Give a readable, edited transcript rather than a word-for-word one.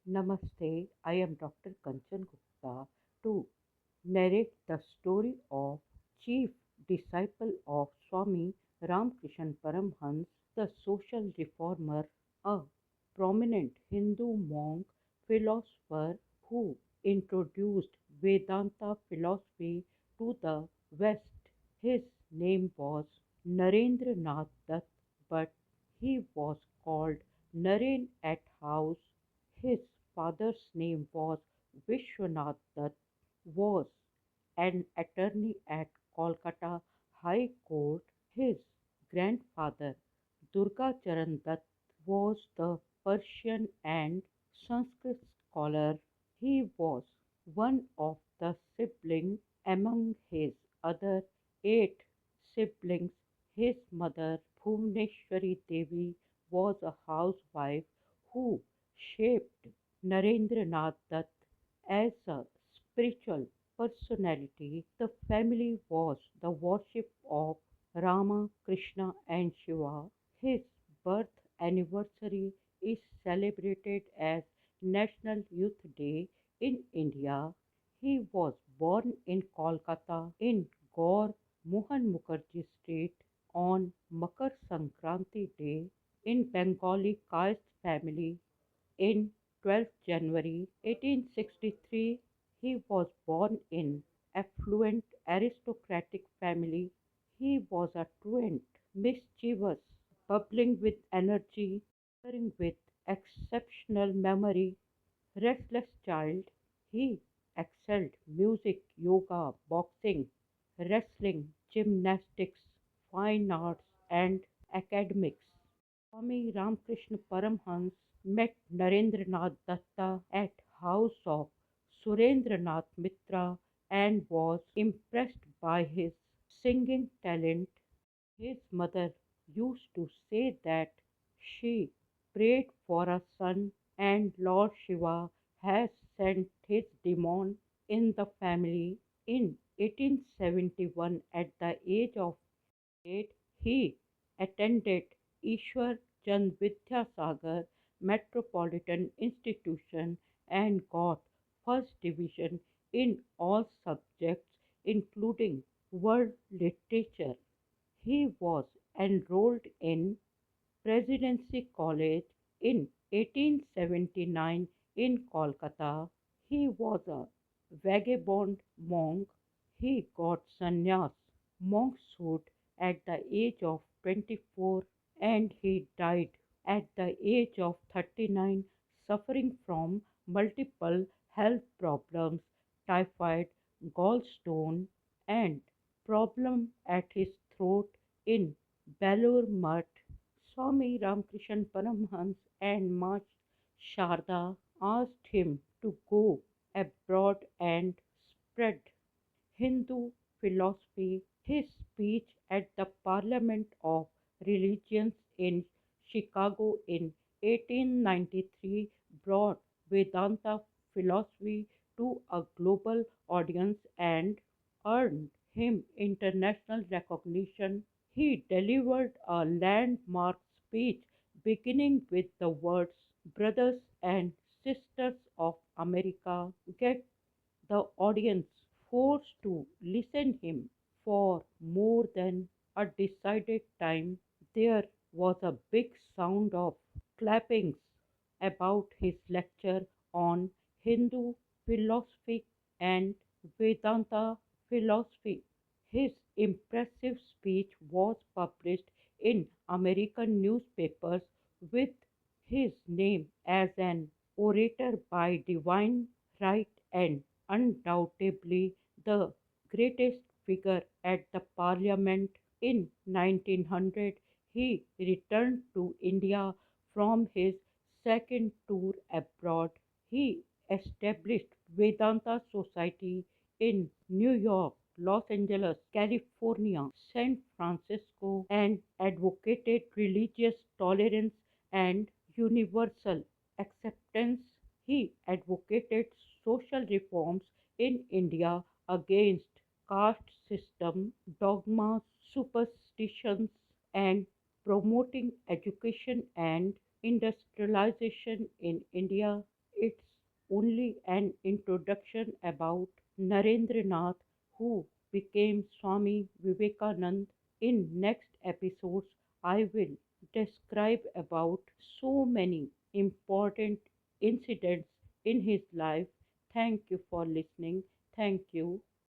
Namaste, I am Dr. Kanchan Gupta to narrate the story of chief disciple of Swami Ramkrishan Paramhans, the social reformer, a prominent Hindu monk philosopher who introduced Vedanta philosophy to the West. His name was Narendranath Dutt, but he was called Naren at house. His father's name was Vishwanath Dutt, was an attorney at Kolkata High Court. His grandfather, Durgacharan Dutt, was the Persian and Sanskrit scholar. He was one of the siblings among his other eight siblings. His mother, Bhuvaneshwari Devi, was a housewife who shaped Narendranath Dutt as a spiritual personality. The family was the worship of Rama, Krishna, and Shiva. His birth anniversary is celebrated as National Youth Day in India. He was born in Kolkata in Gaur Mohan Mukherjee Street on Makar Sankranti Day in Bengali caste family in 12th January 1863. He was born in affluent aristocratic family. He was a truant, mischievous, bubbling with energy, occurring with exceptional memory, restless child. He excelled music, yoga, boxing, wrestling, gymnastics, fine arts, and academics. Swami Ramakrishna Paramhans met Narendranath Datta at house of Surendranath Mitra and was impressed by his singing talent. His mother used to say that she prayed for a son and Lord Shiva has sent his demon in the family. In 1871, at the age of 8, he attended Ishwar Chand Vidyasagar Metropolitan Institution and got first division in all subjects including world literature. He was enrolled in Presidency College in 1879 in Kolkata. He was a vagabond monk. He got sannyas, monkshood at the age of 24 and he died at the age of 39 suffering from multiple health problems, typhoid, gallstone and problem at his throat in Belur Mutt. Swami Ramakrishna Paramhans and Ma Sharda asked him to go abroad and spread Hindu philosophy. His speech at the Parliament of Religions in Chicago in 1893 brought Vedanta philosophy to a global audience and earned him international recognition. He delivered a landmark speech beginning with the words Brothers and Sisters of America, get the audience forced to listen him for more than a decided time. There was a big sound of clappings about his lecture on Hindu philosophy and Vedanta philosophy. His impressive speech was published in American newspapers with his name as an orator by divine right and undoubtedly the greatest figure at the parliament. In 1900, he returned to India from his second tour abroad. He established Vedanta Society in New York, Los Angeles, California, San Francisco, and advocated religious tolerance and universal acceptance. He advocated social reforms in India against caste system, dogmas, superstitions, and promoting education and industrialization in India. it's only an introduction about Narendranath who became Swami Vivekanand. In next episodes I will describe about so many important incidents in his life. Thank you for listening. Thank you.